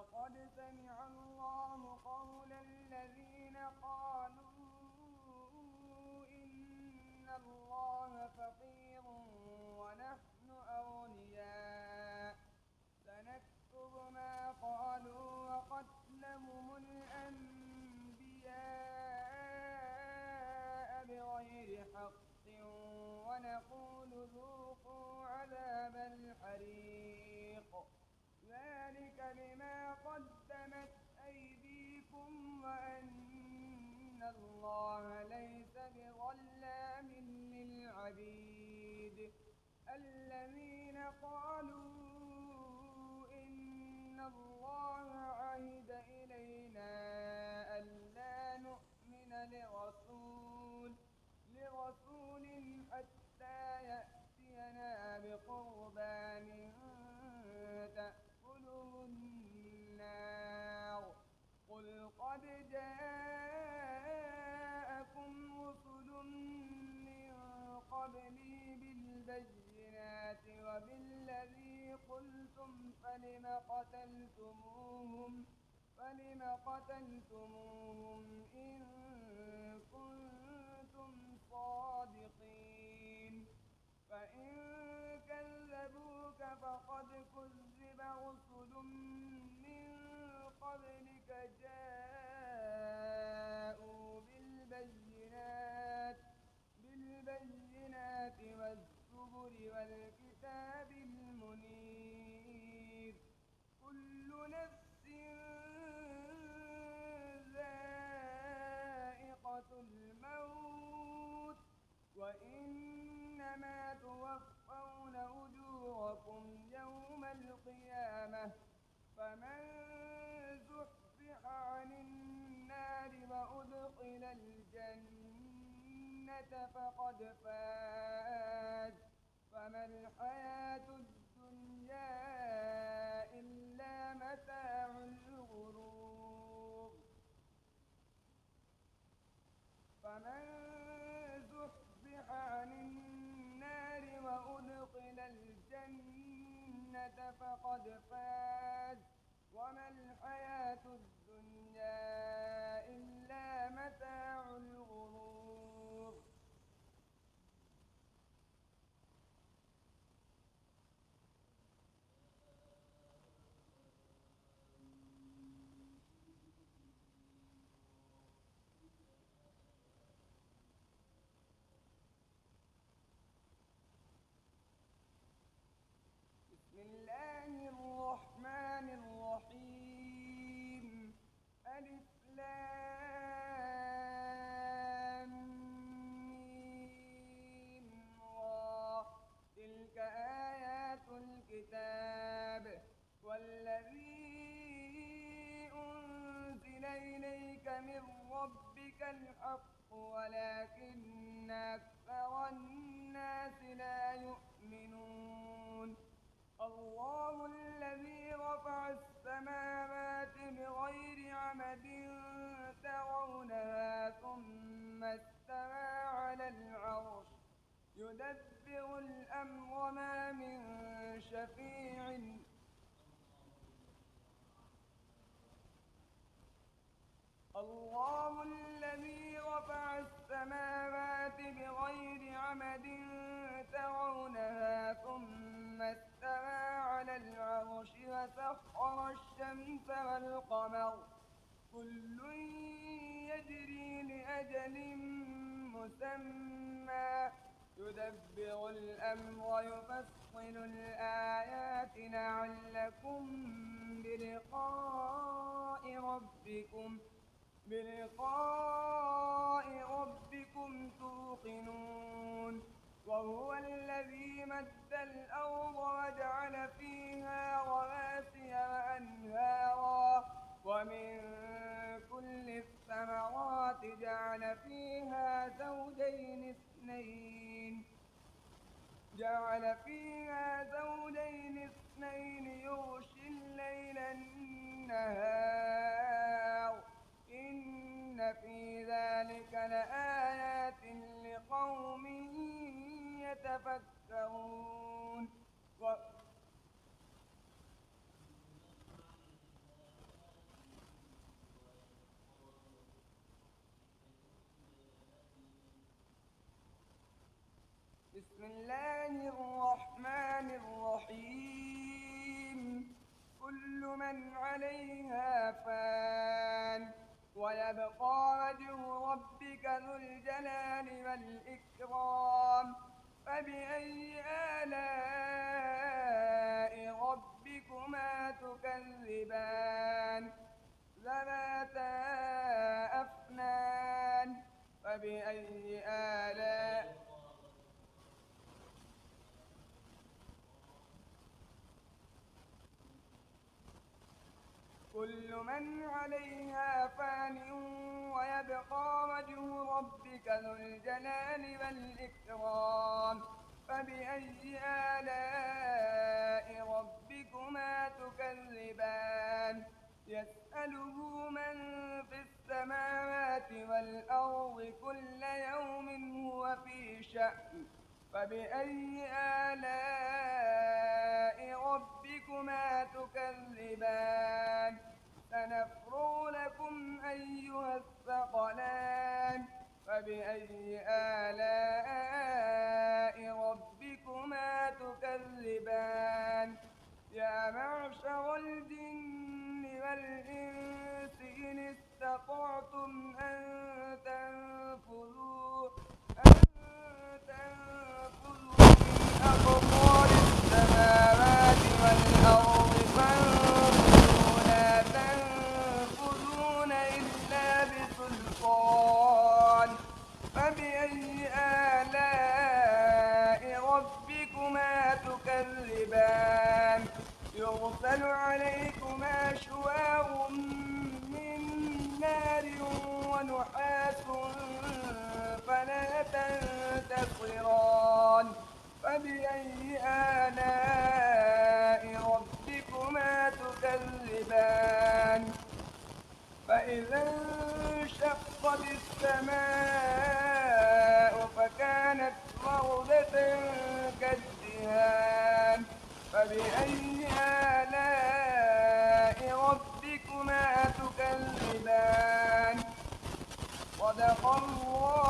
لقد سمع الله قول الذين قالوا إن الله فقير ونحن أغنياء سنكتب ما قالوا وقتلهم الأنبياء بغير حق ونقول ذوقوا عذاب الحريق ذلك بما قدمت أيديكم وأن الله ليس بظلام للعبيد الذين قالوا إن الله عهد إلينا ألا نؤمن لرسول حتى يأتينا بقربان تأكله النار قل قد جاءكم رسل من قبلي بالبينات وبالذي قلتم فلم قتلتموهم إن كنتم صادقين فإن كذبوك فقد كذب رسل من قبلك جاءوا بالبينات والزبر والكتاب المنير كل نفس ذائقة الموت وإنما توفون أجوركم يوم القيامة فمن زحزح عن النار وأدخل الجنة فقد فاز فما الحياة الدنيا إلا متاع الغرور فمن زحزح عن النار وأدخل الجنة فقد فاز وما الحياة الدنيا إلا متاع الغرور بسم الله الرحمن الرحيم ألف لام ميم را تلك آيات الكتاب والذي أنزل إليك من ربك الحق ولكن أكثر الناس لا يؤمنون الله الذي رفع السماوات بغير عمد ترونها ثم استوى على العرش يدبر الأمر ما من شفيع الله الذي رفع السماوات بغير عمد ترونها ثم استوى على العرش وسخر الشمس والقمر كل يجري لأجل مسمى يدبر الأمر يفصل الآيات لعلكم بلقاء ربكم توقنون وهو الذي مد الأرض وجعل فيها رواسي وأنهارا ومن كل الثمرات جعل فيها زوجين اثنين يغشي الليل النهار إن في ذلك لآيات لقوم يتفكرون بسم الله الرحمن الرحيم كل من عليها فان ويبقى وجه ربك ذو الجلال والإكرام فبأي آلاء ربكما تكذبان ذواتا أفنان فبأي آلاء كل من عليها فان ويبقى وجه ربك ذو الجلال والإكرام فبأي آلاء ربكما تكذبان يسأله من في السماوات والأرض كل يوم هو في شأن فبأي آلاء ربكما تكذبان سنفرغ لكم أيها الثقلان فبأي آلاء ربكما تكذبان يا معشر الجن والإنس إن استطعتم أن تنفذوا من أقطار السماوات والأرض فانفذوا لا تنفذون إلا بسلطان فبأي آلاء ربكما تكذبان يرسل عليكما شواظ من نار ونحاس فلا تنتصران فبأي آلاء ربكما تكذبان فإذا انشقت السماء فكانت وردة كالدهان فبأي آلاء ربكما تكذبان صدق الله